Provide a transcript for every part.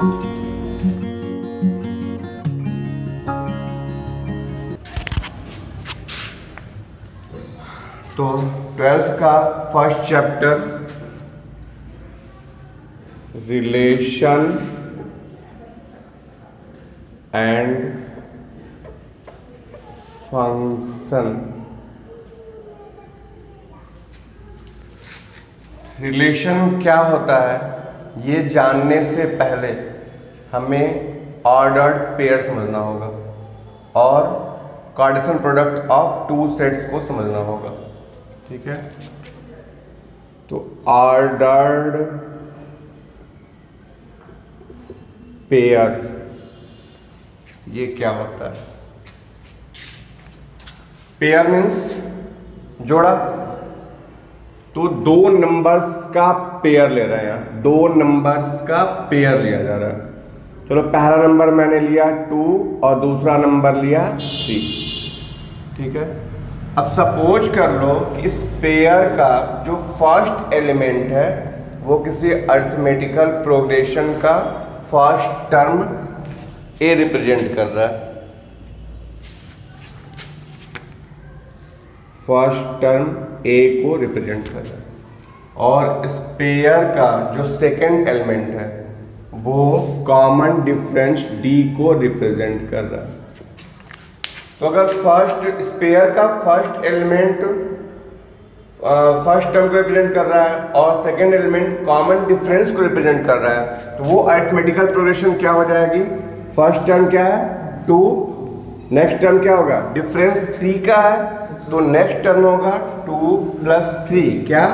तो 12th का first chapter relation and function. Relation क्या होता है ये जानने से पहले हमें ऑर्डर्ड पेयर समझना होगा और Cartesian product of two sets को समझना होगा। ठीक है, तो ऑर्डर्ड पेयर ये क्या होता है? पेयर मीन्स जोड़ा। तो दो नंबर्स का पेयर ले रहे हैं, यहाँ दो नंबर्स का पेयर लिया जा रहा है। चलो पहला नंबर मैंने लिया 2 और दूसरा नंबर लिया 3। ठीक है, अब सपोज कर लो कि इस पेयर का जो फर्स्ट एलिमेंट है वो किसी अरिथमेटिकल प्रोग्रेशन का फर्स्ट टर्म ए रिप्रेजेंट कर रहा है। फर्स्ट टर्म ए को रिप्रेजेंट कर रहा है और इस पेयर का जो सेकंड एलिमेंट है वो कॉमन डिफरेंस डी को रिप्रेजेंट कर रहा है। तो अगर फर्स्ट स्पेयर का फर्स्ट एलिमेंट फर्स्ट टर्म को रिप्रेजेंट कर रहा है और सेकंड एलिमेंट कॉमन डिफरेंस को रिप्रेजेंट कर रहा है तो वो अरिथमेटिकल प्रोग्रेशन क्या हो जाएगी? फर्स्ट टर्म क्या है 2, नेक्स्ट टर्म क्या होगा? डिफरेंस 3 का है तो नेक्स्ट टर्म होगा 2 + 3 क्या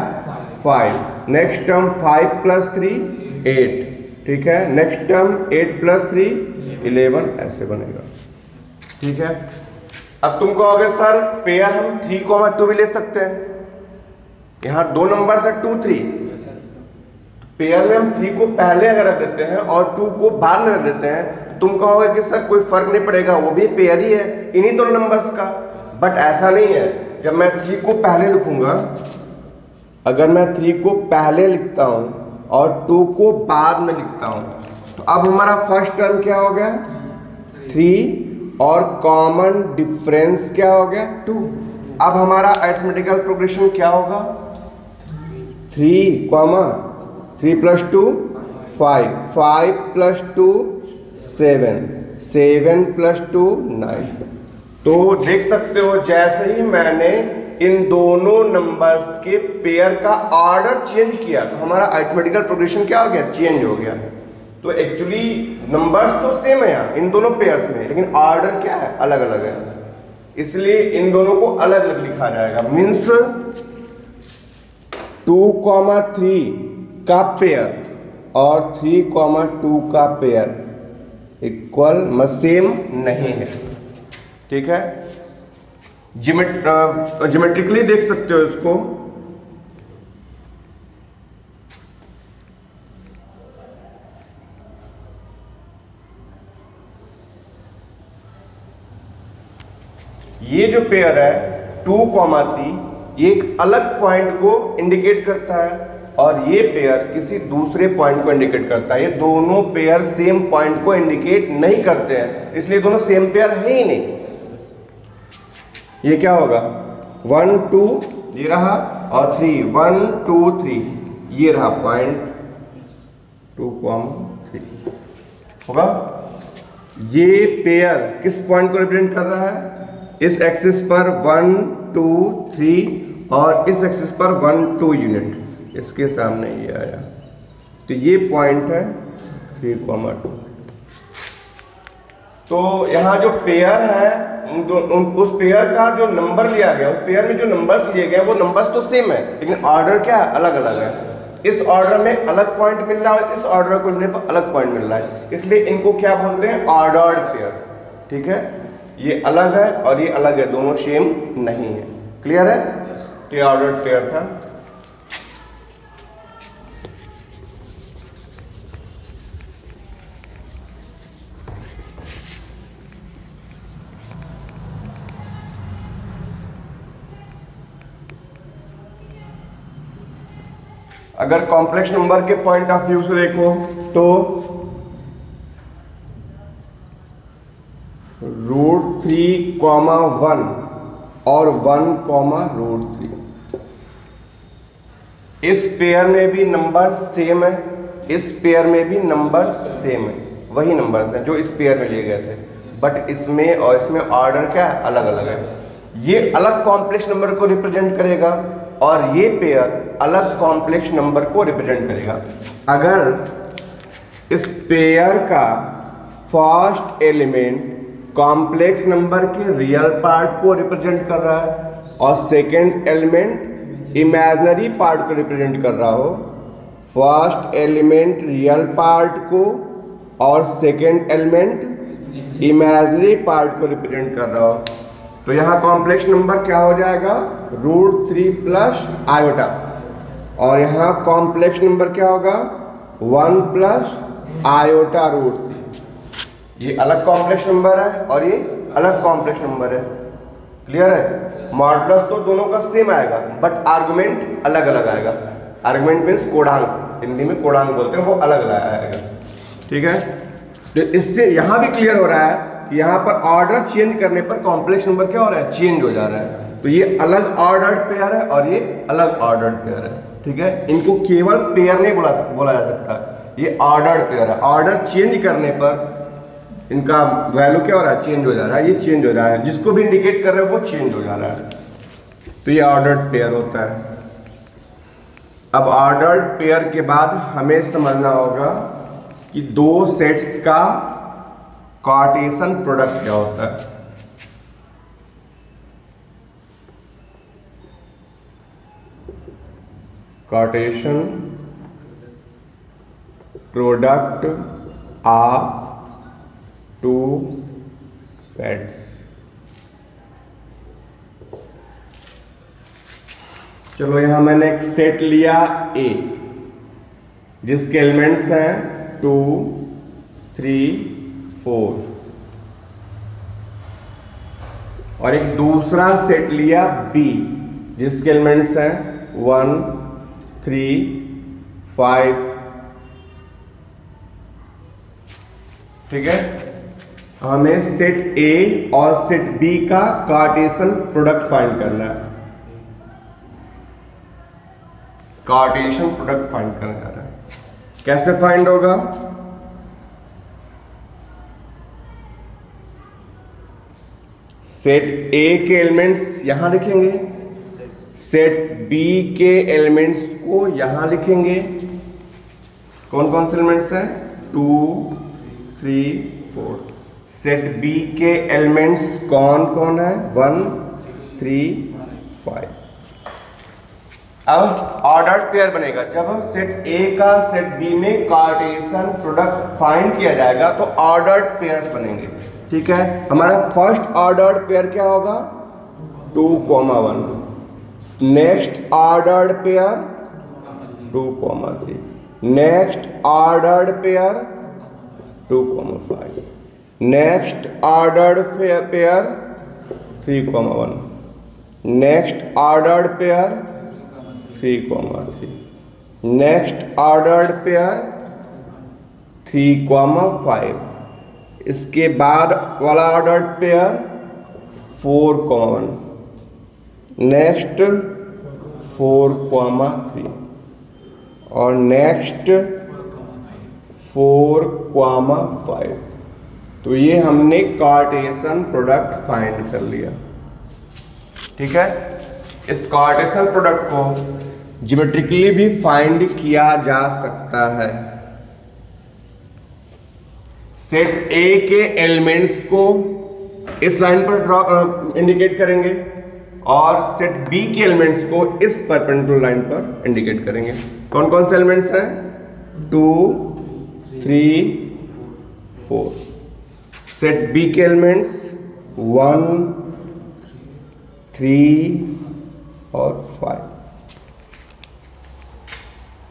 5। Next term 5 + 3 8। ठीक है, नेक्स्ट टर्म 8 + 3 11 ऐसे बनेगा। ठीक है, अब तुम कहोगे सर पेयर हम 3, 2 भी ले सकते हैं, यहाँ दो नंबर है 2 3। पेयर में हम 3 को पहले अगर रख देते हैं और 2 को बाद में रख देते हैं तो तुम कहोगे कि सर कोई फर्क नहीं पड़ेगा, वो भी पेयर ही है इन्हीं दोनों नंबर्स का। बट ऐसा नहीं है, जब मैं 3 को पहले लिखूंगा, अगर मैं 3 को पहले लिखता हूं और 2 को बाद में लिखता हूं तो अब हमारा फर्स्ट टर्म क्या हो गया 3 और कॉमन डिफरेंस क्या हो गया 2। अब हमारा अरिथमेटिकल प्रोग्रेशन क्या होगा 3, 3 + 2 5, 5 + 2 7, 7 + 2 9। तो देख सकते हो जैसे ही मैंने इन दोनों नंबर्स के पेयर का ऑर्डर चेंज किया तो हमारा अरिथमेटिकल प्रोग्रेशन क्या हो गया? चेंज हो गया। तो एक्चुअली नंबर्स तो सेम है यहाँ इन दोनों पेयर्स में, लेकिन ऑर्डर क्या है? अलग अलग है, इसलिए इन दोनों को अलग अलग लिखा जाएगा। मीन्स 2, 3 का पेयर और 3, 2 का पेयर इक्वल सेम नहीं है। ठीक है, ज्योमेट्रिकली देख सकते हो इसको। ये जो पेयर है 2, 3 ये एक अलग पॉइंट को इंडिकेट करता है और ये पेयर किसी दूसरे पॉइंट को इंडिकेट करता है। ये दोनों पेयर सेम पॉइंट को इंडिकेट नहीं करते हैं, इसलिए दोनों सेम पेयर है ही नहीं। ये क्या होगा 1 2 ये रहा और 3 1 2 3 ये रहा पॉइंट 2, 3 होगा। ये पेयर किस पॉइंट को रिप्रेजेंट कर रहा है? इस एक्सिस पर 1 2 3 और इस एक्सिस पर 1 2 यूनिट इसके सामने ये आया तो ये पॉइंट है 3, 2। तो यहाँ जो पेयर है उस पेयर का जो नंबर लिया गया, उस पेयर में जो नंबर्स लिए गए वो नंबर्स तो सेम है लेकिन ऑर्डर क्या है? अलग अलग है। इस ऑर्डर में अलग पॉइंट मिल रहा है और इस ऑर्डर को लेने पर अलग पॉइंट मिल रहा है, इसलिए इनको क्या बोलते हैं? Ordered pair. ठीक है, ये अलग है और ये अलग है, दोनों सेम नहीं है। क्लियर है? तो ये ऑर्डर्ड पेयर था। अगर कॉम्प्लेक्स नंबर के पॉइंट ऑफ व्यू से देखो तो √3, 1 और 1, √3। इस पेयर में भी नंबर सेम है, इस पेयर में भी नंबर सेम है, वही नंबर्स हैं जो इस पेयर में लिए गए थे, बट इसमें और इसमें ऑर्डर क्या है, अलग अलग है। ये अलग कॉम्प्लेक्स नंबर को रिप्रेजेंट करेगा और ये पेयर अलग कॉम्प्लेक्स नंबर को रिप्रेजेंट करेगा। अगर इस पेयर का फर्स्ट एलिमेंट कॉम्प्लेक्स नंबर के रियल पार्ट को रिप्रेजेंट कर रहा है और सेकेंड एलिमेंट इमेजिनरी पार्ट को रिप्रेजेंट कर रहा हो, फर्स्ट एलिमेंट रियल पार्ट को और सेकेंड एलिमेंट इमेजिनरी पार्ट को रिप्रेजेंट कर रहा हो, तो यहाँ कॉम्प्लेक्स नंबर क्या हो जाएगा, √3 प्लस आयोटा, और यहाँ कॉम्प्लेक्स नंबर क्या होगा, 1 प्लस आयोटा √3। ये अलग कॉम्प्लेक्स नंबर है और ये अलग कॉम्प्लेक्स नंबर है। क्लियर है? मॉडुलस तो दोनों का सेम आएगा बट आर्गुमेंट अलग अलग आएगा। आर्गुमेंट मीन्स कोडांक, हिंदी में कोडांक बोलते हैं, वो अलग अलग आएगा। ठीक है, तो इससे यहाँ भी क्लियर हो रहा है कि यहाँ पर ऑर्डर चेंज करने पर कॉम्प्लेक्स नंबर क्या हो रहा है, चेंज हो जा रहा है। तो ये अलग ऑर्डर्ड पेयर है और ये अलग ऑर्डर्ड पेयर है। ठीक है, इनको केवल पेयर नहीं बोला जा सकता, ये ऑर्डर्ड पेयर है। ऑर्डर चेंज करने पर इनका वैल्यू क्या हो रहा है, चेंज हो जा रहा है, ये चेंज हो रहा है, जिसको भी इंडिकेट कर रहे हैं वो चेंज हो जा रहा है। तो ये ऑर्डर्ड पेयर होता है। अब ऑर्डर्ड पेयर के बाद हमें समझना होगा कि दो सेट्स का कार्टेशियन प्रोडक्ट क्या होता है। Cartesian product of two sets. चलो यहां मैंने एक सेट लिया ए जिसके एलिमेंट्स हैं 2, 3, 4, और एक दूसरा सेट लिया बी जिसके एलिमेंट्स हैं 1, 3, 5। ठीक है, हमें सेट ए और सेट बी का कार्टेशियन प्रोडक्ट फाइंड करना है। कार्टेशियन प्रोडक्ट फाइंड करना है, कैसे फाइंड होगा, सेट ए के एलिमेंट्स यहां लिखेंगे, सेट बी के एलिमेंट्स को यहां लिखेंगे। कौन कौन से एलिमेंट्स हैं, 2, 3, 4। सेट बी के एलिमेंट्स कौन कौन है, 1, 3, 5। अब ऑर्डर्ड पेयर बनेगा। जब सेट ए का सेट बी में कार्टेशियन प्रोडक्ट फाइंड किया जाएगा तो ऑर्डर्ड पेयर्स बनेंगे। ठीक है, हमारा फर्स्ट ऑर्डर्ड पेयर क्या होगा, 2, 1। Next ordered pair 2, 3। Next ordered pair 2, 5। Next ordered pair 3, 1। Next ordered pair 3, 3। Next ordered pair 3, 5। इसके बाद वाला ऑर्डर्ड पेयर 4, 1। नेक्स्ट 4, 3 और नेक्स्ट 4, 5। तो ये हमने कार्टेशियन प्रोडक्ट फाइंड कर लिया। ठीक है, इस कार्टेशियन प्रोडक्ट को ज्योमेट्रिकली भी फाइंड किया जा सकता है। सेट ए के एलिमेंट्स को इस लाइन पर ड्रॉ इंडिकेट करेंगे और सेट बी के एलिमेंट्स को इस परपेंडिकुलर लाइन पर इंडिकेट करेंगे। कौन कौन से एलिमेंट्स हैं, 2, 3, 4। सेट बी के एलिमेंट्स 1, 3 और 5।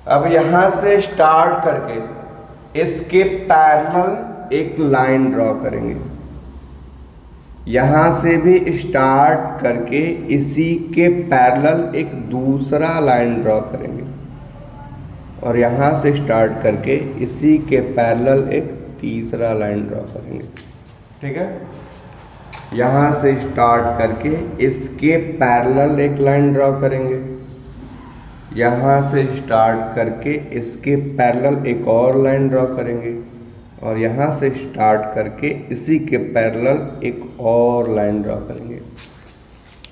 अब यहां से स्टार्ट करके इसके पैरेलल एक लाइन ड्रॉ करेंगे। यहां से भी स्टार्ट करके इसी के पैरेलल एक दूसरा लाइन ड्रॉ करेंगे और यहां से स्टार्ट करके इसी के पैरेलल एक तीसरा लाइन ड्रॉ करेंगे। ठीक है, यहाँ से स्टार्ट करके इसके पैरेलल एक लाइन ड्रॉ करेंगे, यहाँ से स्टार्ट करके इसके पैरेलल एक और लाइन ड्रॉ करेंगे, और यहाँ से स्टार्ट करके इसी के पैरेलल एक और लाइन ड्रॉ करेंगे।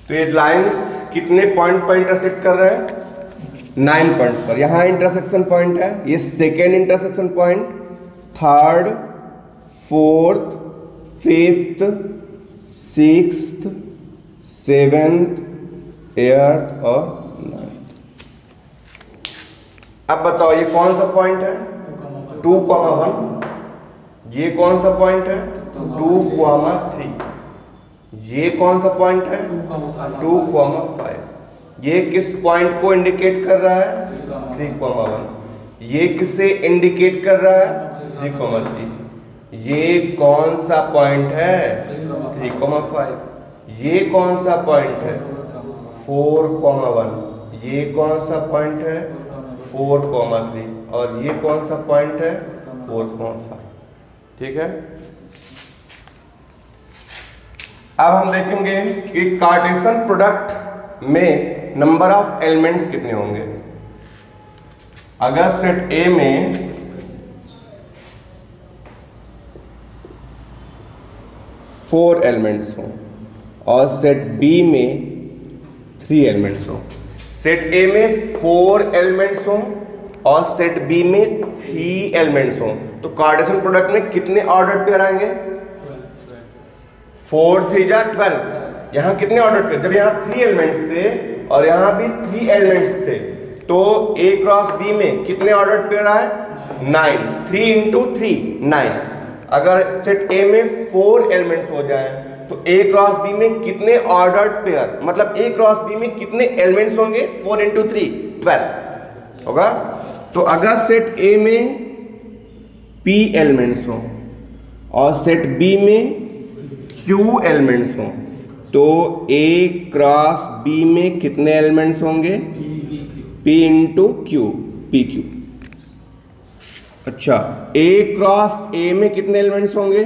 तो ये लाइंस कितने पॉइंट पर इंटरसेक्ट कर रहे हैं? 9 पॉइंट्स पर। यहाँ इंटरसेक्शन पॉइंट है, ये second intersection point, third, fourth, fifth, sixth, seventh, 8th और 9th। अब बताओ ये कौन सा पॉइंट है? 2,1। ये कौन सा पॉइंट है? 2,3। ये कौन सा पॉइंट है? 2,5। ये किस पॉइंट को इंडिकेट कर रहा है? 3,1। ये किसे इंडिकेट कर रहा है? 3,3। ये कौन सा पॉइंट है? 3,5। ये कौन सा पॉइंट है? 4,1। ये कौन सा पॉइंट है? 4,3। और ये कौन सा पॉइंट है? 4,5। ठीक है। अब हम देखेंगे कि कार्टेशियन प्रोडक्ट में नंबर ऑफ एलिमेंट्स कितने होंगे। अगर सेट ए में फोर एलिमेंट्स हो और सेट बी में 3 एलिमेंट्स हो, सेट ए में 4 एलिमेंट्स हो और सेट बी में 3 एलिमेंट्स हो, तो कार्टेशियन प्रोडक्ट में कितने ऑर्डर पेयर आएंगे? 4 3 जा 12। यहाँ कितने ऑर्डर पेयर? जब यहाँ 3 एलिमेंट्स थे और यहाँ भी 3 एलिमेंट्स थे, तो A क्रॉस B में कितने ऑर्डर पेयर आए? 9। 3 into 3 9। अगर सेट A में 4 एलिमेंट्स हो जाए तो A क्रॉस B में कितने ऑर्डर पेयर, मतलब A क्रॉस B में कितने एलिमेंट्स होंगे? 4 into 3 12 होगा। तो अगर सेट A में P एलिमेंट्स हो और सेट B में Q एलिमेंट्स हो, तो A क्रॉस B में कितने एलिमेंट्स होंगे? P into Q, PQ। अच्छा, A क्रॉस A में कितने एलिमेंट्स होंगे?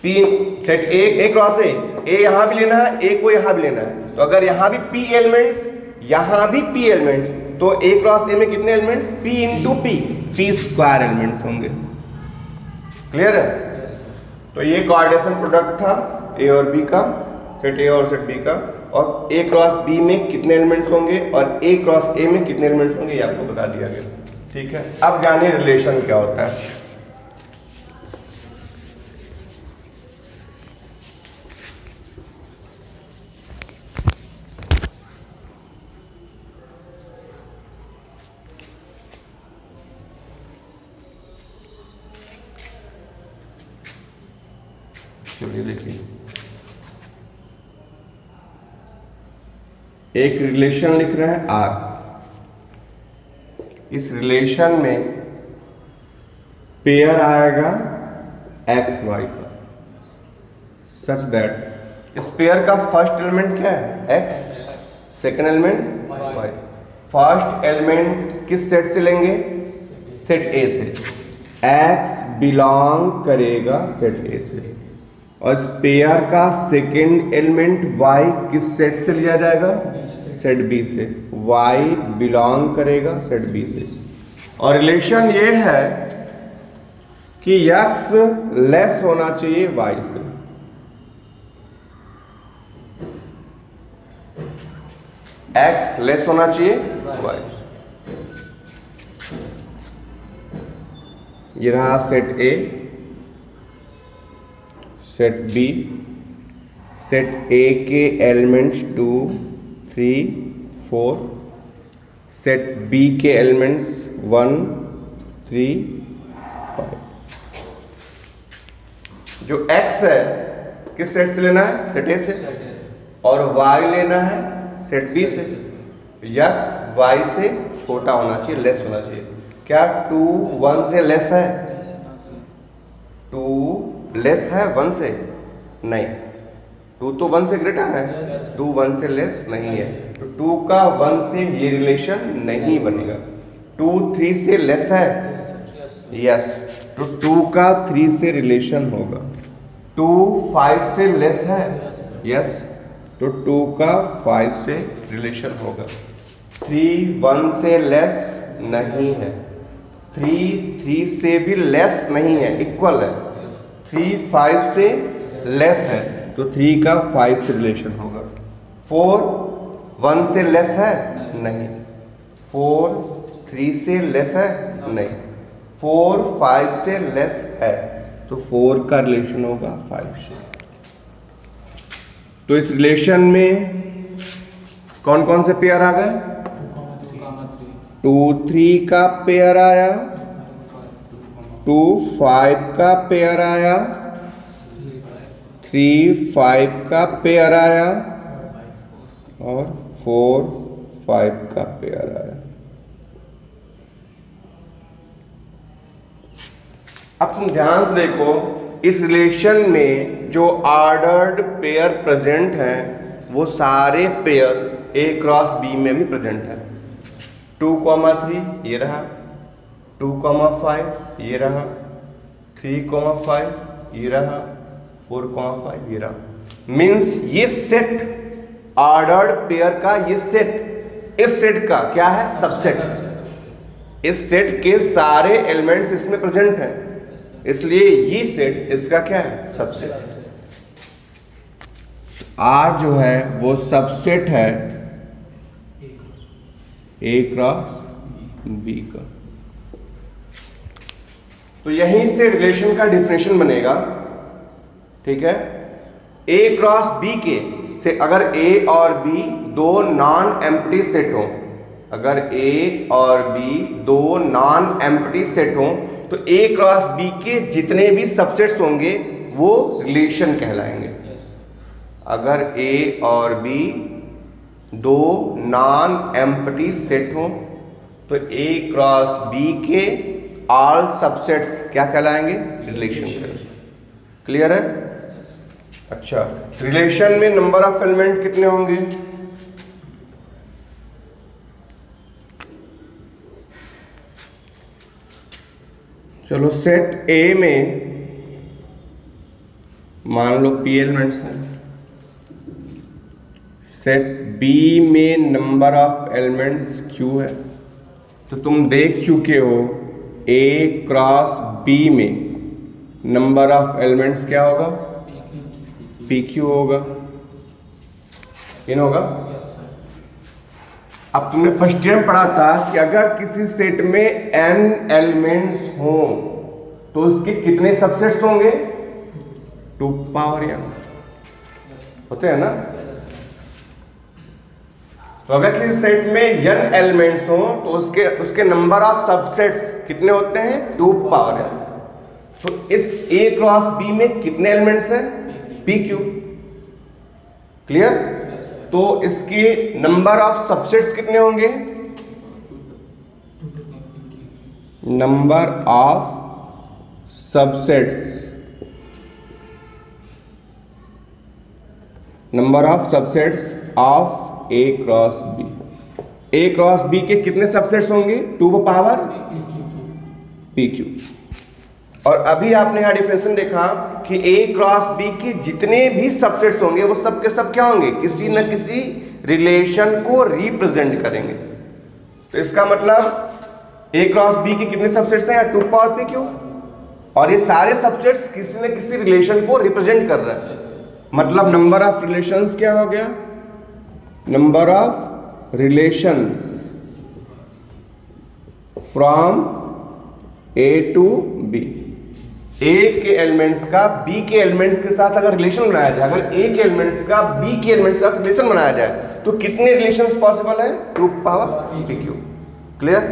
सेट A क्रॉस A यहां भी लेना है, A को यहां भी लेना है, तो अगर यहां भी P एलिमेंट्स, यहां भी P एलिमेंट्स, तो A क्रॉस A में कितने elements? P into P square elements होंगे। क्लियर है? तो ये कार्टेशियन प्रोडक्ट था A और B का, सेट A और सेट B का, और A क्रॉस B में कितने एलिमेंट्स होंगे और A क्रॉस A में कितने एलिमेंट्स होंगे, ये आपको बता दिया गया। ठीक है। अब जानिए रिलेशन क्या होता है। चलिए देखिए, एक रिलेशन लिख रहे हैं R। इस रिलेशन में पेयर आएगा एक्स वाई का, सच दैट इस पेयर का फर्स्ट एलिमेंट क्या है? X, second element y. First element किस सेट से लेंगे? सेट ए से। एक्स बिलोंग करेगा सेट ए से, और इस पेयर का सेकेंड एलिमेंट y किस सेट से लिया जाएगा? सेट B से। y बिलोंग करेगा सेट B से। और रिलेशन ये है कि x लेस होना चाहिए y से। x लेस होना चाहिए y। ये रहा set A, set B, set A के एलिमेंट्स 2 3 4, सेट B के एलिमेंट्स 1 3 5। जो x है किस सेट से लेना है? सेट A से, और y लेना है सेट B से। x y से छोटा होना चाहिए, लेस होना चाहिए। क्या 2 1 से लेस है? 2 लेस है 1 से? नहीं, 2 तो 1 से ग्रेटर है, 2 1 से लेस नहीं है, तो 2 का 1 से ये रिलेशन नहीं बनेगा। 2 3 से लेस है? यस, तो 2 का 3 से रिलेशन होगा। 2 5 से लेस है, यस, तो 2 का 5 से रिलेशन होगा। 3 1 से लेस नहीं है, 3 से भी लेस नहीं है, इक्वल है। 3 5 से लेस है, तो 3 का 5 से रिलेशन होगा। 4 1 से लेस है, नहीं। 4 3 से लेस है, नहीं। 4 5 से लेस है, तो 4 का रिलेशन होगा 5 से। तो इस रिलेशन में कौन कौन से पेयर आ गए? 2 3 का पेयर आया, 2 5 का पेयर आया, 3 5 का पेयर आया और 4 5 का पेयर आया। अब तुम ध्यान से देखो, इस रिलेशन में जो ऑर्डर्ड पेयर प्रेजेंट हैं वो सारे पेयर A क्रॉस B में भी प्रेजेंट है। 2 3 ये रहा, 2 5 ये रहा, 3 5 ये रहा, 4 5 ये रहा। मीन्स ये सेट ऑर्डर्ड पेयर का, ये सेट इस सेट का क्या है? सबसेट। इस सेट के सारे एलिमेंट्स इसमें प्रेजेंट हैं, इसलिए ये सेट इसका क्या है? सबसेट। R जो है वो सबसेट है A क्रॉस B का। तो यहीं से रिलेशन का डिफिनेशन बनेगा, ठीक है। A क्रॉस B के से अगर A और B दो नॉन एम्प्टी सेट हो, अगर A और B दो नॉन एम्प्टी सेट हो, तो A क्रॉस B के जितने भी सबसेट्स होंगे वो रिलेशन कहलाएंगे। अगर A और B दो नॉन एम्प्टी सेट हो तो A क्रॉस B के ऑल सबसेट्स क्या कहलाएंगे? रिलेशन। क्लियर है? अच्छा, रिलेशन में नंबर ऑफ एलिमेंट कितने होंगे? चलो, सेट A में मान लो P एलिमेंट्स हैं, सेट B में नंबर ऑफ एलिमेंट्स Q है। तो तुम देख चुके हो A क्रॉस B में नंबर ऑफ एलिमेंट्स क्या होगा? PQ होगा, इन होगा। अब तुमने फर्स्ट ईयर पढ़ा था कि अगर किसी सेट में n एलिमेंट्स हों तो उसके कितने सबसेट्स होंगे? 2 पावर n होते हैं ना। तो अगर किसी सेट में n एलिमेंट्स हों तो उसके नंबर ऑफ सबसेट्स कितने होते हैं? 2 पावर n। तो इस A क्रॉस B में कितने एलिमेंट्स हैं? PQ। क्लियर? तो इसके नंबर ऑफ सबसेट्स कितने होंगे? Number of subsets, number of subsets of A cross B। A cross B के कितने सबसेट्स होंगे? 2 पावर PQ। और अभी आपने यहां डिफिनेशन देखा कि A क्रॉस B के जितने भी सबसेट्स होंगे वो सब के सब क्या होंगे? किसी न किसी रिलेशन को रिप्रेजेंट करेंगे। तो इसका मतलब A क्रॉस B के कितने सबसेट्स हैं? 2 पावर PQ। और ये सारे सबसेट्स किसी न किसी रिलेशन को रिप्रेजेंट कर रहे हैं। मतलब नंबर ऑफ रिलेशंस क्या हो गया? Number of relation from A to B। A के एलिमेंट्स का B के एलिमेंट्स के साथ अगर रिलेशन बनाया जाए, अगर A के एलिमेंट्स का B के एलिमेंट्स के साथ रिलेशन बनाया जाए तो कितने रिलेशंस पॉसिबल है? 2 पावर PQ। क्लियर?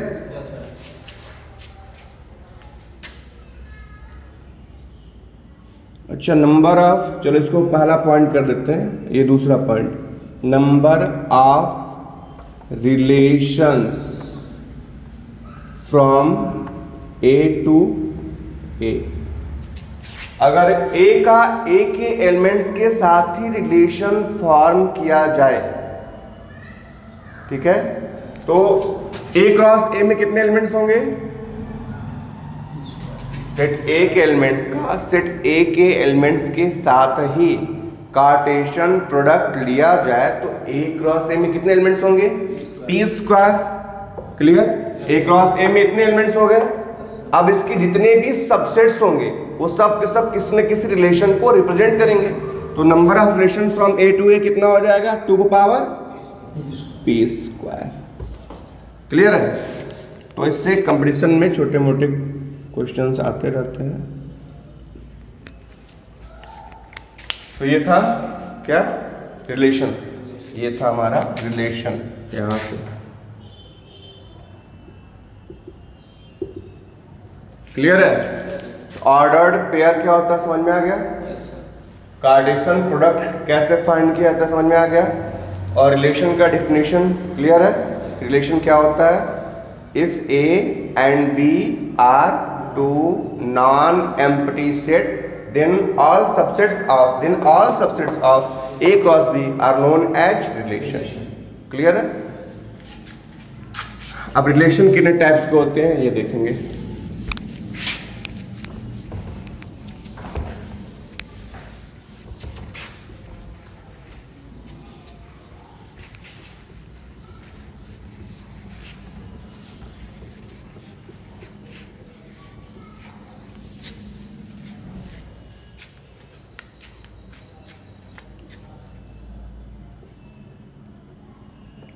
अच्छा, नंबर ऑफ, चलो इसको पहला पॉइंट कर देते हैं, ये दूसरा point. Number of relations from A to A। अगर A का A के एलिमेंट्स के साथ ही रिलेशन फॉर्म किया जाए, ठीक है, तो A क्रॉस A में कितने एलिमेंट्स होंगे? सेट ए के एलिमेंट्स का सेट ए के एलिमेंट्स के साथ ही कार्टेशियन प्रोडक्ट लिया जाए तो ए क्रॉस ए में कितने एलिमेंट्स होंगे? P square. क्लियर? ए क्रॉस ए में इतने एलिमेंट्स हो गए। अब इसके जितने भी सबसेट्स होंगे वो सब के सब किसी न किसी रिलेशन को रिप्रेजेंट करेंगे। तो number of relation from A to A कितना हो जाएगा? 2 की पावर पी स्क्वायर। क्लियर है? तो इससे कंपटीशन में छोटे मोटे क्वेश्चंस आते रहते हैं। तो ये था क्या? रिलेशन। ये था हमारा रिलेशन। यहां से क्लियर है? ऑर्डर्ड पेयर क्या होता है समझ में आ गया? कार्टेशियन प्रोडक्ट कैसे फाइंड किया जाता है समझ में आ गया? और रिलेशन का डिफिनीशन क्लियर है? रिलेशन क्या होता है? If a and b are two non empty set then all subsets of A cross B are known as relation. Clear है? अब रिलेशन कितने टाइप्स के होते हैं ये देखेंगे।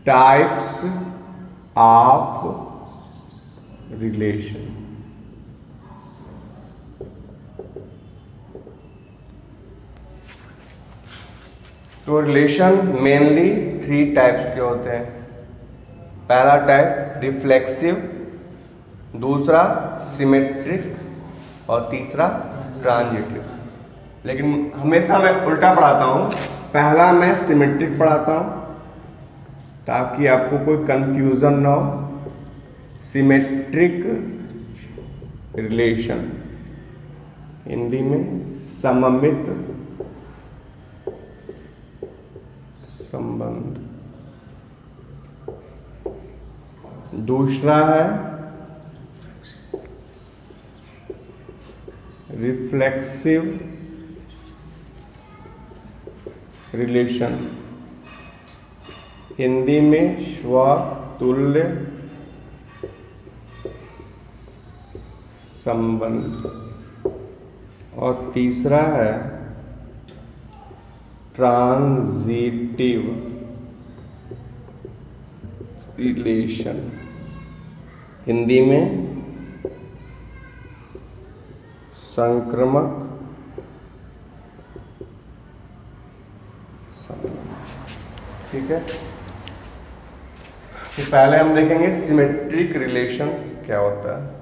Types of relation. तो रिलेशन मेनली 3 टाइप्स के होते हैं। पहला टाइप रिफ्लेक्सिव, दूसरा सिमेट्रिक और तीसरा ट्रांजिटिव। लेकिन हमेशा मैं उल्टा पढ़ाता हूं। पहला मैं सिमेट्रिक पढ़ाता हूं ताकि आपको कोई कंफ्यूजन ना हो। सिमेट्रिक रिलेशन, हिंदी में सममित संबंध। दूसरा है रिफ्लेक्सिव रिलेशन, हिंदी में स्वतुल्य संबंध। और तीसरा है ट्रांजिटिव रिलेशन, हिंदी में संक्रामक संबंध। ठीक है? तो पहले हम देखेंगे सिमेट्रिक रिलेशन क्या होता है।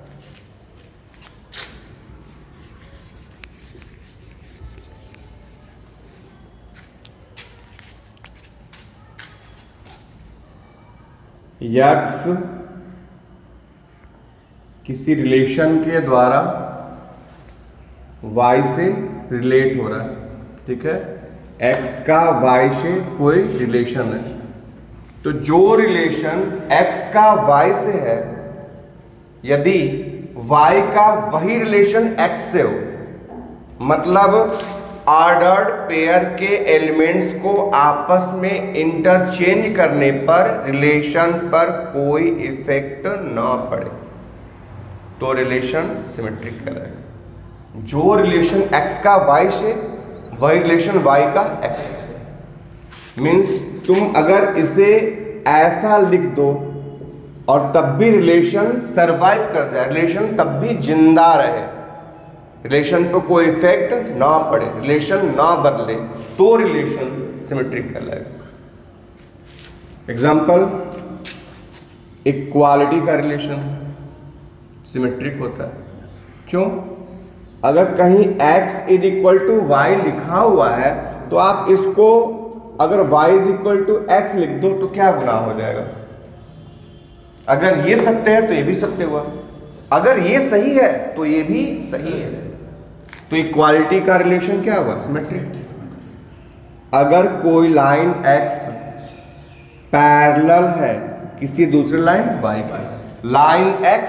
एक्स किसी रिलेशन के द्वारा वाई से रिलेट हो रहा है। ठीक है? एक्स का वाई से कोई रिलेशन है। तो जो रिलेशन x का y से है, यदि y का वही रिलेशन x से हो, मतलब ऑर्डर्ड पेयर के एलिमेंट्स को आपस में इंटरचेंज करने पर रिलेशन पर कोई इफेक्ट ना पड़े, तो रिलेशन सिमेट्रिक कहलाएगा। जो रिलेशन x का y से, वही रिलेशन y का x से। मीन्स तुम अगर इसे ऐसा लिख दो और तब भी रिलेशन सरवाइव कर जाए, रिलेशन तब भी जिंदा रहे, रिलेशन पर कोई इफेक्ट ना पड़े, रिलेशन ना बदले, तो रिलेशन सिमेट्रिक कहलाएगा। एग्जाम्पल, इक्वालिटी का रिलेशन सिमेट्रिक होता है। क्यों? अगर कहीं x is equal to y लिखा हुआ है तो आप इसको अगर y is equal to x लिख दो तो क्या गुना हो जाएगा? अगर ये सत्य है तो ये भी सत्य हुआ, अगर ये सही है तो ये भी सही है। तो इक्वालिटी का रिलेशन क्या हुआ? सिमेट्रिक। अगर कोई लाइन x पैरेलल है किसी दूसरे लाइन y की, लाइन x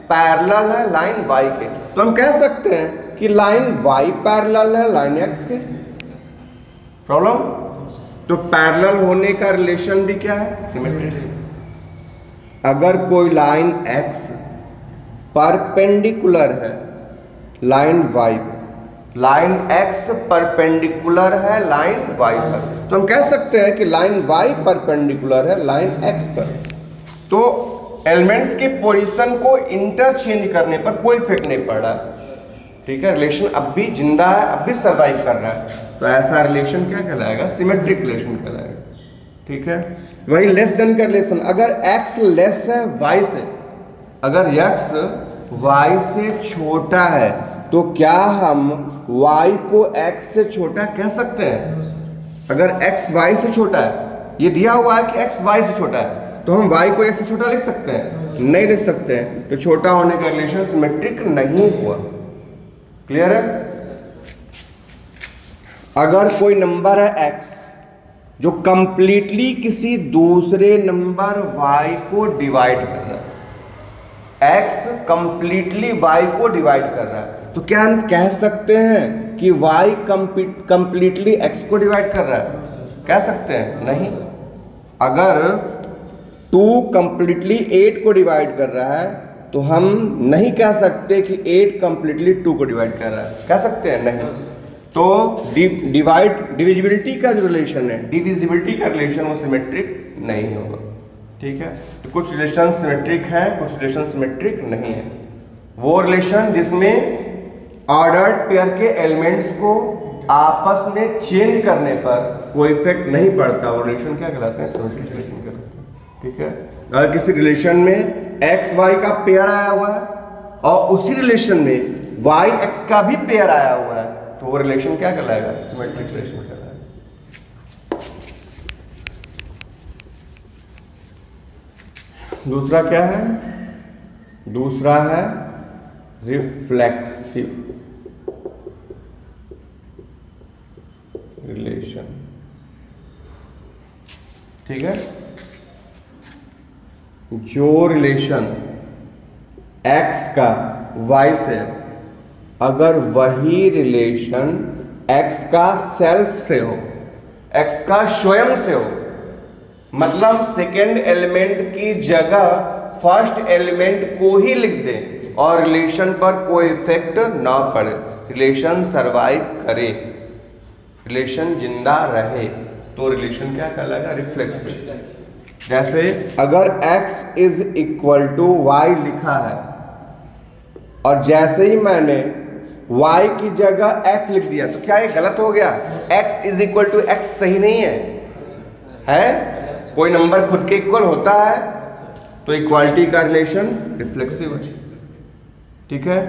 पैरेलल है लाइन वाई के, तो हम कह सकते हैं कि लाइन वाई पैरेलल है लाइन एक्स के। प्रॉब्लम? तो पैरेलल होने का रिलेशन भी क्या है? सिमेट्रिक। अगर कोई लाइन एक्स परपेंडिकुलर है line y, line x perpendicular है लाइन वाई पर, तो हम कह सकते हैं कि लाइन वाई परपेंडिकुलर है लाइन एक्स पर। तो एलिमेंट्स के पोजीशन को इंटरचेंज करने पर कोई इफेक्ट नहीं पड़ रहा, ठीक है। रिलेशन अब भी जिंदा है, अब भी सर्वाइव कर रहा है, तो ऐसा रिलेशन क्या कहलाएगा? सिमेट्रिक रिलेशन कहलाएगा, ठीक है। वही लेस देन का रिलेशन, अगर x लेस है y से, अगर x y से छोटा है, तो क्या हम y को x से छोटा कह सकते हैं? अगर x y से छोटा है, ये दिया हुआ है कि x y से छोटा है, तो हम y को x से छोटा लिख सकते हैं? नहीं लिख सकते हैं, तो छोटा होने का रिलेशन सिमेट्रिक नहीं हुआ। क्लियर है? अगर कोई नंबर है x जो कंप्लीटली किसी दूसरे नंबर y को डिवाइड कर रहा है, x कंप्लीटली y को डिवाइड कर रहा है, तो क्या हम कह सकते हैं कि y कंप्लीटली x को डिवाइड कर रहा है? कह सकते हैं? नहीं। अगर 2 कंप्लीटली 8 को डिवाइड कर रहा है, तो हम नहीं कह सकते कि 8 कंप्लीटली 2 को डिवाइड कर रहा है। कह सकते हैं? नहीं। तो डिविजिबिलिटी का जो रिलेशन है, डिविजिबिलिटी का रिलेशन वो सिमेट्रिक नहीं होगा, ठीक है। तो कुछ रिलेशन सिमेट्रिक है, कुछ रिलेशन सिमेट्रिक नहीं है। वो रिलेशन जिसमें ऑर्डर्ड पेयर के एलिमेंट्स को आपस में चेंज करने पर कोई इफेक्ट नहीं पड़ता, वो रिलेशन क्या कहलाते हैं? सिमेट्रिक रिलेशन कहलाते हैं, ठीक है। अगर किसी रिलेशन में एक्स वाई का पेयर आया हुआ है और उसी रिलेशन में वाई एक्स का भी पेयर आया हुआ है, तो वो रिलेशन क्या कहलाएगा? सिमेट्रिक रिलेशन कहलाएगा। दूसरा क्या है? दूसरा है रिफ्लेक्सिव रिलेशन, ठीक है। जो रिलेशन x का y से, अगर वही रिलेशन x का सेल्फ से हो, x का स्वयं से हो, मतलब सेकेंड एलिमेंट की जगह फर्स्ट एलिमेंट को ही लिख दें और रिलेशन पर कोई इफेक्ट ना पड़े, रिलेशन सरवाइव करे, रिलेशन जिंदा रहे, तो रिलेशन क्या कहलाएगा? रिफ्लेक्सिव। जैसे अगर x is equal to y लिखा है और जैसे ही मैंने y की जगह x लिख दिया, तो क्या ये गलत हो गया? x is equal to x सही नहीं है? कोई नंबर खुद के इक्वल होता है तो इक्वालिटी का रिलेशन रिफ्लेक्सिव है, ठीक है।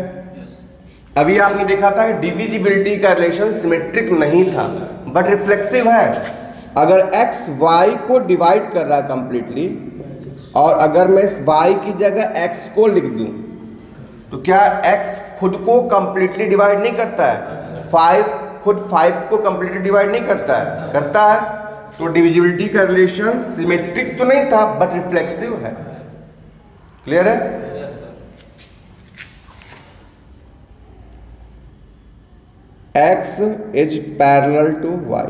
अभी आपने देखा था कि डिविजिबिलिटी का रिलेशन सिमेट्रिक नहीं था बट रिफ्लेक्सिव है। अगर x y को डिवाइड कर रहा है कंप्लीटली, और अगर मैं इस y की जगह x को लिख दूं, तो क्या x खुद को कंप्लीटली डिवाइड नहीं करता है? 5 खुद 5 को कंप्लीटली डिवाइड नहीं करता है? करता है। तो डिविजिबिलिटी का रिलेशन सिमेट्रिक तो नहीं था बट रिफ्लेक्सिव है। क्लियर है? x is parallel to y,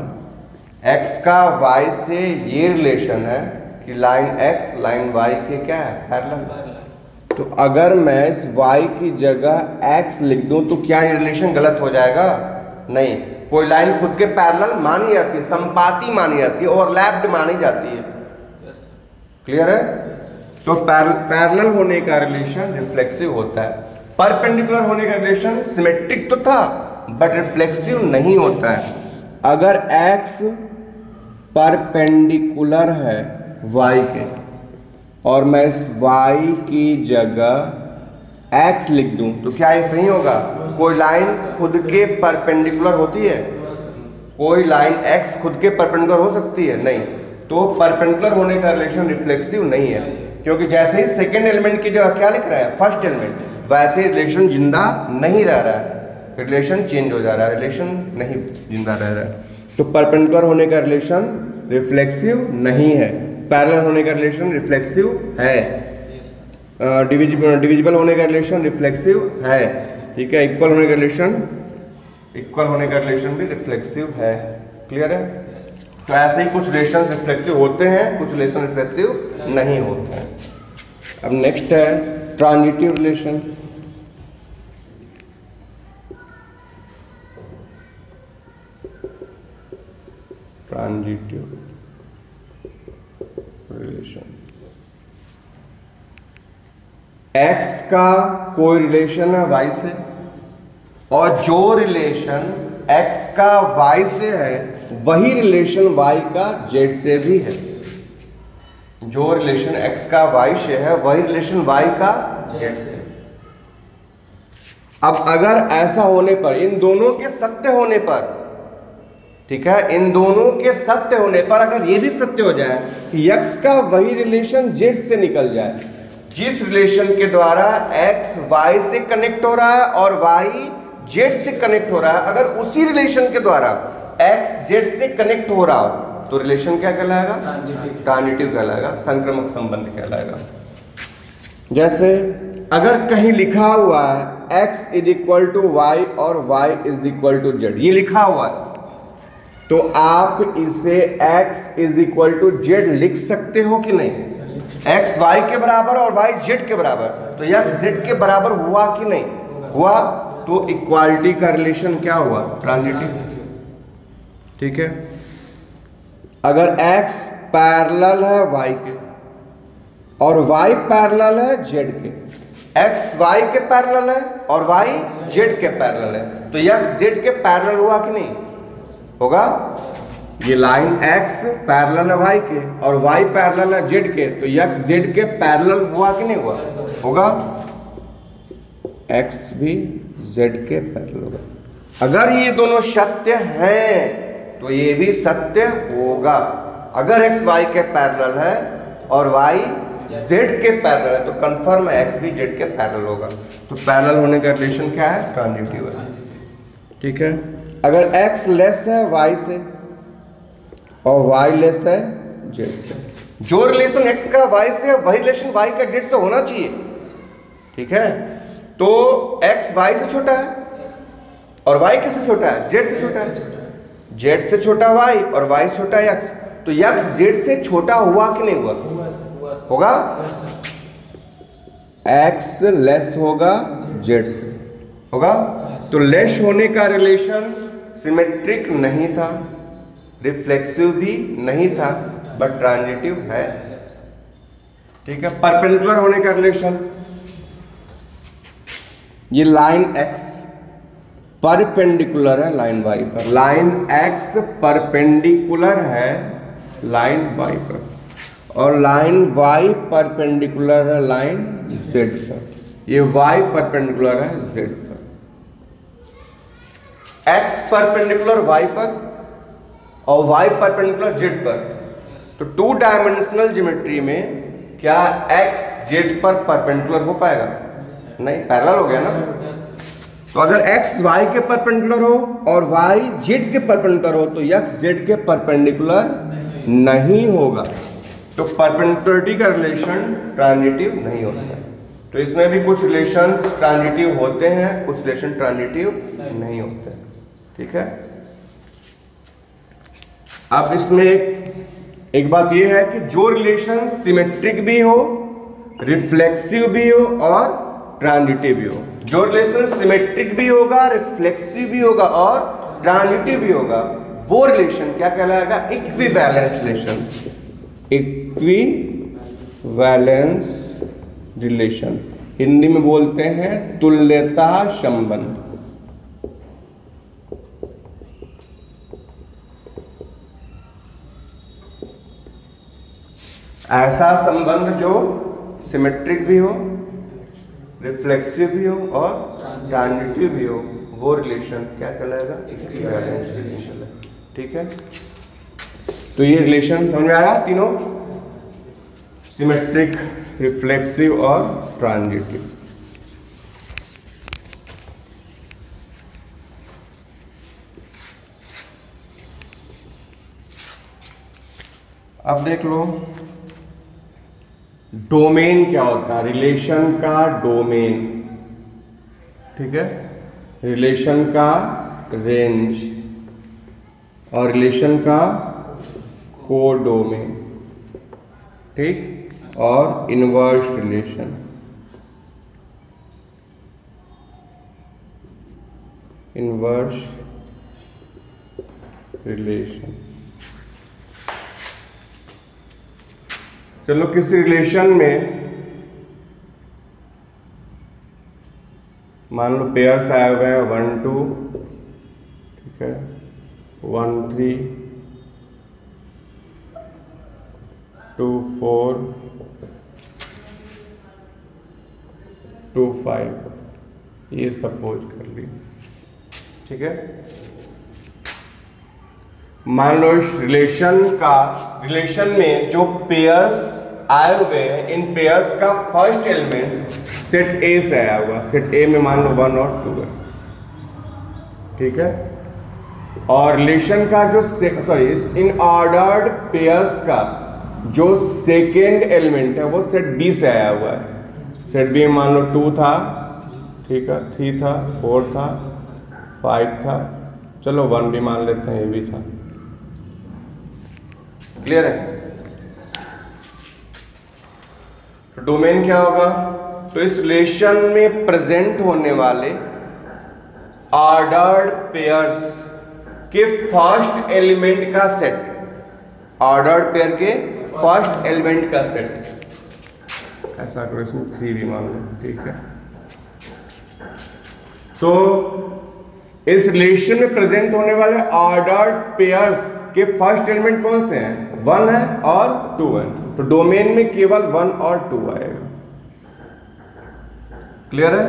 x का y से ये रिलेशन है कि लाइन x लाइन y के क्या है? पैरेलल। तो अगर मैं इस y की जगह x लिख दूं, तो क्या ये रिलेशन गलत हो जाएगा? नहीं। कोई लाइन खुद के पैरेलल मानी जाती है, संपाती मानी जाती है, ओवरलैप्ड मानी जाती है। क्लियर है? तो पैरेलल होने का रिलेशन रिफ्लेक्सिव होता है। परपेंडिकुलर होने का रिलेशन सिमेट्रिक तो था बट रिफ्लेक्सिव नहीं होता है। अगर x परपेंडिकुलर है y के और मैं इस y की जगह x लिख दूं, तो क्या ये सही होगा? कोई लाइन खुद के परपेंडिकुलर होती है? कोई लाइन x खुद के परपेंडिकुलर हो सकती है? नहीं। तो परपेंडिकुलर होने का रिलेशन रिफ्लेक्सिव नहीं है, क्योंकि जैसे ही सेकेंड एलिमेंट की जगह क्या लिख रहा है? फर्स्ट एलिमेंट, वैसे रिलेशन जिंदा नहीं रह रहा है, रिलेशन चेंज हो जा रहा है, रिलेशन नहीं जिंदा रह रहा है। तो परपेंडिकुलर होने का रिलेशन रिफ्लेक्सिव नहीं है, पैरेलल होने का रिलेशन रिफ्लेक्सिव है। डिविजिबल होने का रिलेशन रिफ्लेक्सिव है, ठीक है। इक्वल होने का रिलेशन भी रिफ्लेक्सिव है। क्लियर है? तो ऐसे ही कुछ रिलेशन रिफ्लेक्सिव होते हैं, कुछ रिलेशन रिफ्लेक्सिव नहीं होते हैं। अब नेक्स्ट है transitive relation. Transitive relation, x का कोई रिलेशन है y से, और जो रिलेशन x का y से है वही रिलेशन y का z से भी है। जो रिलेशन x का y से है वही रिलेशन y का z से है। अब अगर ऐसा होने पर, इन दोनों के सत्य होने पर, ठीक है, इन दोनों के सत्य होने पर अगर ये भी सत्य हो जाए कि x का वही रिलेशन z से निकल जाए, जिस रिलेशन के द्वारा x y से कनेक्ट हो रहा है और y z से कनेक्ट हो रहा है, अगर उसी रिलेशन के द्वारा x z से कनेक्ट हो रहा हो तो रिलेशन क्या कहलाएगा? ट्रांजिटिव कहलाएगा, संक्रामक संबंध कहलाएगा। जैसे अगर कहीं लिखा हुआ है x is equal to y और y is equal to z, ये लिखा हुआ है, तो आप इसे x is equal to z लिख सकते हो कि नहीं? x y के बराबर और y z के बराबर, तो x z के बराबर हुआ कि नहीं हुआ? तो इक्वालिटी का रिलेशन क्या हुआ? ट्रांजिटिव। ठीक है। अगर x पैरेलल है y के और y पैरेलल है z के, x y के पैरेलल है और y z के पैरेलल है, तो x z के पैरेलल हुआ कि नहीं? होगा। ये लाइन x पैरेलल है y के और y पैरेलल है z के, तो x z के पैरेलल हुआ कि नहीं हुआ? होगा। x भी z के पैरेलल होगा। अगर ये दोनों सत्य हैं तो ये भी सत्य होगा। अगर x y के पैरेलल है और y z के पैरेलल है तो कंफर्म है x भी z के पैरेलल होगा। तो पैरेलल होने का रिलेशन क्या है? ट्रांजिटिव है। ठीक है। अगर x लेस है y से और y लेस है z से, जो रिलेशन x का y से है वही रिलेशन y का z से होना चाहिए। ठीक है। तो x y से छोटा है और y किससे छोटा है? z से छोटा है। z से छोटा y और y छोटा x, तो x z से छोटा हुआ कि नहीं हुआ? होगा। x लेस होगा z से, होगा। तो लेस होने का रिलेशन सिमेट्रिक नहीं था, रिफ्लेक्सिव भी नहीं था, बट ट्रांजिटिव है। ठीक है। परपेंडिकुलर होने का रिलेशन, ये लाइन x परपेंडिकुलर है लाइन y पर, लाइन x परपेंडिकुलर है लाइन y पर, और लाइन y परपेंडिकुलर है लाइन z पर। ये y परपेंडिकुलर है z पर, x परपेंडिकुलर y पर और y परपेंडिकुलर z पर। तो टू डायमेंशनल ज्योमेट्री में क्या x z पर परपेंडिकुलर हो पाएगा? नहीं, पैरेलल हो गया ना। तो अगर x y के परपेंडिकुलर हो और y z के परपेंडिकुलर हो तो x z के परपेंडिकुलर नहीं होगा। तो परपेंडिकुलरिटी का रिलेशन ट्रांजिटिव नहीं होता है। तो इसमें भी कुछ रिलेशंस ट्रांजिटिव होते हैं, कुछ रिलेशन ट्रांजिटिव नहीं होते। ठीक है। अब इसमें एक बात यह है कि जो रिलेशन सिमेट्रिक भी हो, रिफ्लेक्सिव भी हो और ट्रांजिटिव भी हो, जो रिलेशन सिमेट्रिक भी होगा, रिफ्लेक्सिव भी होगा और ट्रांजिटिव भी होगा, वो रिलेशन क्या कहलाएगा? इक्विवैलेंस रिलेशन। इक्विवैलेंस रिलेशन हिंदी में बोलते हैं तुल्यता संबंध। ऐसा संबंध जो सिमेट्रिक भी हो, रिफ्लेक्सिव भी हो और ट्रांजिटिव भी हो, वो रिलेशन क्या कहलाएगा? इक्विवैलेंस रिलेशन है। ठीक है। तो ये रिलेशन समझ में आया तीनों, सिमेट्रिक, रिफ्लेक्सिव और ट्रांजिटिव। अब देख लो डोमेन क्या होता है? रिलेशन का डोमेन, ठीक है, रिलेशन का रेंज और रिलेशन का कोडोमेन, ठीक, और इनवर्स रिलेशन, इनवर्स रिलेशन। चलो किसी रिलेशन में मान लो पेयर्स आए हुए हैं 1 2, ठीक है, 1 3 2 4 2 5, ये सपोज कर ली, ठीक है। मान लो इस रिलेशन में जो पेयर्स आए हुए हैं, इन पेयर्स का फर्स्ट एलिमेंट्स सेट ए से आया हुआ, सेट ए में मान लो 1 और 2 है, ठीक है। और रिलेशन का जो इन ऑर्डर्ड पेयर्स का जो सेकेंड एलिमेंट है वो सेट बी से आया हुआ है। सेट बी में मान लो 2 था, ठीक है, 3 था, 4 था, 5 था, चलो 1 भी मान लेते हैं, ये भी था। क्लियर है? तो डोमेन क्या होगा? तो इस रिलेशन में प्रेजेंट होने वाले ऑर्डर्ड पेयर्स के फर्स्ट एलिमेंट का सेट, ऑर्डर्ड पेयर के फर्स्ट एलिमेंट का सेट, ऐसा करो, इसमें 3 भी मान लो, ठीक है। तो इस रिलेशन में प्रेजेंट होने वाले ऑर्डर्ड पेयर्स के फर्स्ट एलिमेंट कौन से हैं? 1 है और 2 है, तो डोमेन में केवल 1 और 2 आएगा। क्लियर है?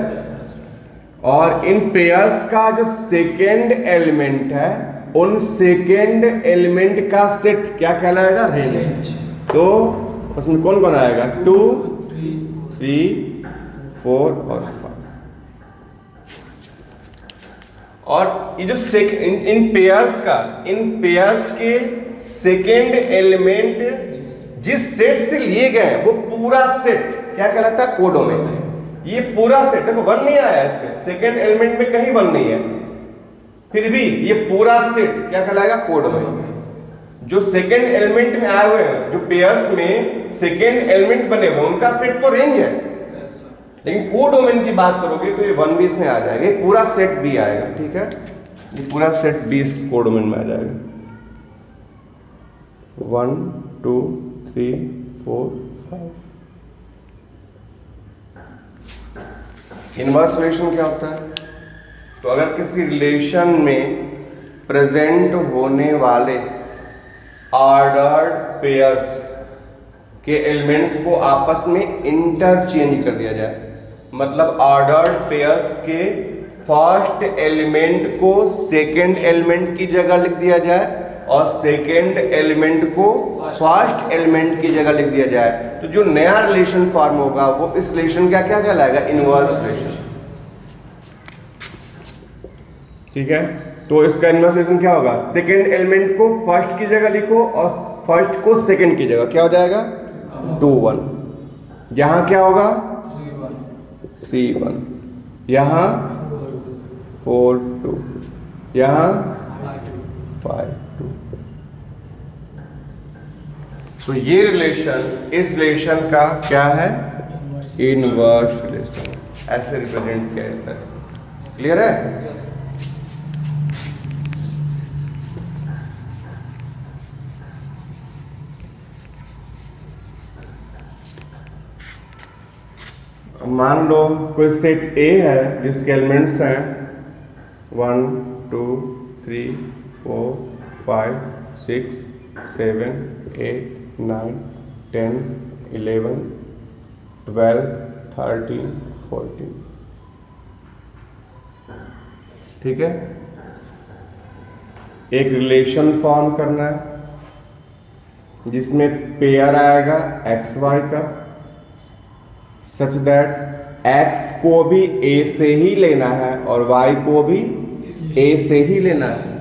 और इन पेयर्स का जो सेकेंड एलिमेंट है, उन सेकेंड एलिमेंट का सेट क्या कहलाएगा? रेंज। तो उसमें कौन कौन आएगा? 2 3 4 और 5। और ये जो इन पेयर्स के सेकेंड एलिमेंट जिस सेट से लिए गए हैं वो पूरा सेट क्या कहलाता है? कोडोमेन। ये पूरा सेट, देखो 1 नहीं आया इसमें, सेकेंड एलिमेंट में कहीं 1 नहीं है, फिर भी ये पूरा सेट क्या कहलाएगा? कोडोमेन। जो सेकेंड एलिमेंट में आए हुए हैं, जो पेयर्स में सेकेंड एलिमेंट बने हुए, उनका सेट तो रेंज है, लेकिन कोडोमेन की बात करोगे तो ये 1 भी इसमें आ जाएगा, ये पूरा सेट भी आएगा, ठीक है, ये पूरा सेट भी इस कोडोमेन में आ जाएगा। 1 2 3 4 5। इनवर्स रिलेशन क्या होता है? तो अगर किसी रिलेशन में प्रेजेंट होने वाले ऑर्डर्ड पेयर्स के एलिमेंट्स को आपस में इंटरचेंज कर दिया जाए, मतलब ऑर्डर्ड पेयर्स के फर्स्ट एलिमेंट को सेकेंड एलिमेंट की जगह लिख दिया जाए और सेकेंड एलिमेंट को फर्स्ट एलिमेंट की जगह लिख दिया जाए, तो जो नया रिलेशन फॉर्म होगा वो इस रिलेशन का क्या कहलाएगा? इनवर्स रिलेशन, ठीक है। तो इसका इनवर्स रिलेशन क्या होगा? सेकेंड एलिमेंट को फर्स्ट की जगह लिखो और फर्स्ट को सेकेंड की जगह, क्या हो जाएगा? 2 1। यहां क्या होगा? 3 1। यहां 4 2, यहां 5 2। तो ये रिलेशन, इस रिलेशन का क्या है? इनवर्स रिलेशन, ऐसे रिप्रेजेंट किया जाता है। क्लियर है? मान लो कोई सेट ए है जिसके एलिमेंट्स हैं 1 2 3 4 5 6 7 8 9 10 11 12 13 14, ठीक है। एक रिलेशन फॉर्म करना है जिसमें पेयर आएगा एक्स वाई का, सच दैट x को भी a से ही लेना है और y को भी a से ही लेना है।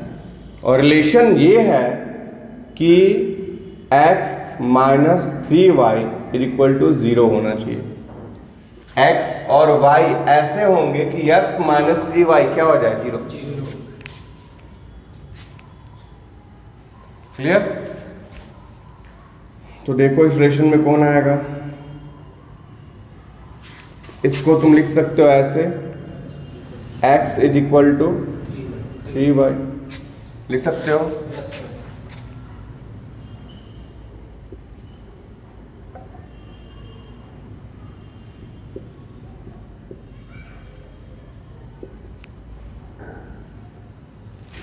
और रिलेशन ये है कि x minus 3y equal to 0 होना चाहिए। x और y ऐसे होंगे कि x माइनस 3y क्या हो जाए, 0। क्लियर? तो देखो इस रिलेशन में कौन आएगा, इसको तुम लिख सकते हो ऐसे, x is equal to 3y लिख सकते हो।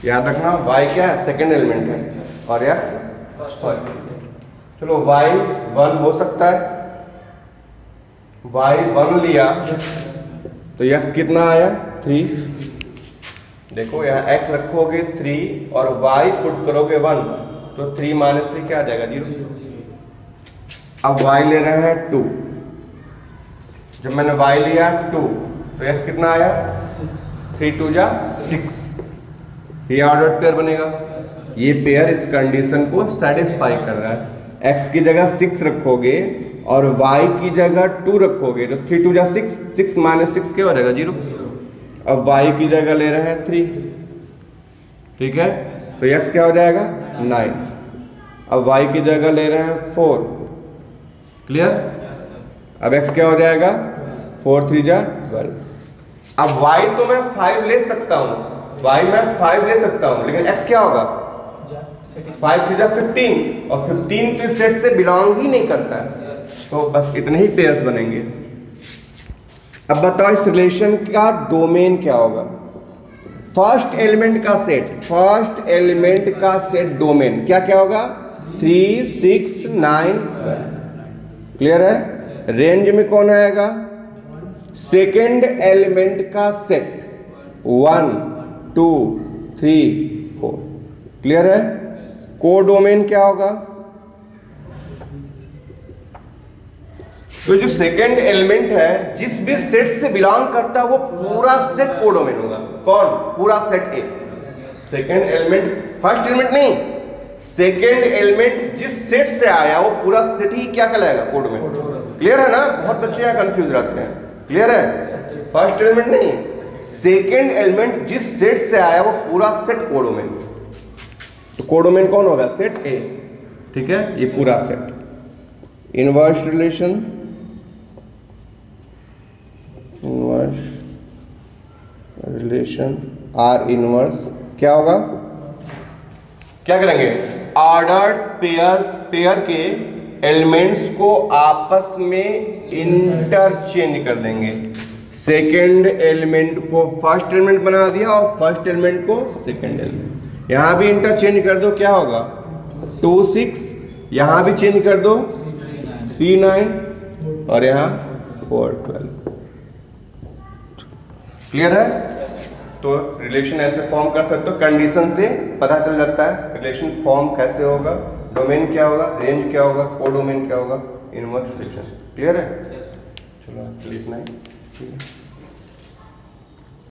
याद रखना y क्या है, सेकेंड एलिमेंट है, और x फर्स्ट। चलो y 1 हो सकता है, y 1 लिया तो x कितना आया, 3। देखो यहाँ x रखोगे 3 और y पुट करोगे 1, तो 3 माइनस 3 क्या आ जाएगा, 0। अब y ले रहे हैं 2, जब मैंने y लिया 2 तो x कितना आया, 3 2 जा 6। ये ऑर्डर पेयर बनेगा। ये पेयर इस कंडीशन को सेटिस्फाई कर रहा है। x की जगह 6 रखोगे और y की जगह 2 रखोगे तो 3 2 जा 6, 6 माइनस 6 क्या हो जाएगा, 0। अब y की जगह ले रहे हैं 3, ठीक है, तो x क्या हो जाएगा, 9। अब y की जगह ले रहे हैं 4, क्लियर। अब x क्या हो जाएगा, 4 3 जा 12। अब y तो मैं 5 ले सकता हूँ, y मैं 5 ले सकता हूँ, लेकिन x क्या होगा, 5 3 जा 15, और 15 तो सेट से बिलोंग ही नहीं करता है। तो बस इतने ही पेयर्स बनेंगे। अब बताओ इस रिलेशन का डोमेन क्या होगा। फर्स्ट एलिमेंट का सेट, फर्स्ट एलिमेंट का सेट डोमेन क्या क्या होगा, 3 6 9 12। क्लियर है? रेंज में कौन आएगा, सेकेंड एलिमेंट का सेट 1 2 3 4। क्लियर है? कोडोमेन क्या होगा, तो जो सेकेंड एलिमेंट है जिस भी सेट से बिलोंग करता है वो पूरा सेट कोडोमेन होगा। कौन, पूरा सेट ए। सेकेंड एलिमेंट, फर्स्ट एलिमेंट नहीं, सेकेंड एलिमेंट जिस सेट से आया वो पूरा सेट ही क्या कहलाएगा, कोडोमेन। क्लियर है ना? बहुत बच्चे यहाँ कंफ्यूज रहते हैं। क्लियर है? फर्स्ट एलिमेंट नहीं, सेकेंड एलिमेंट जिस सेट से आया वो पूरा सेट कोडोमेन। तो कोडोमेन कौन होगा, सेट ए। ठीक है, ये पूरा set. Inverse relation, inverse relation are inverse क्या होगा, क्या करेंगे, ऑर्डर्ड पेयर के एलिमेंट्स को आपस में इंटरचेंज कर देंगे। सेकेंड एलिमेंट को फर्स्ट एलिमेंट बना दिया और फर्स्ट एलिमेंट को सेकेंड एलिमेंट। यहां भी इंटरचेंज कर दो, क्या होगा, 2 6, यहां भी चेंज कर दो 3 9, और यहां 4 12। क्लियर है? तो रिलेशन ऐसे फॉर्म कर सकते हो, कंडीशन से पता चल जाता है रिलेशन फॉर्म कैसे होगा, डोमेन क्या होगा, रेंज क्या होगा, कोडोमेन क्या होगा, इनवर्स रिलेशन। क्लियर है? चलो लिखना है, ठीक है।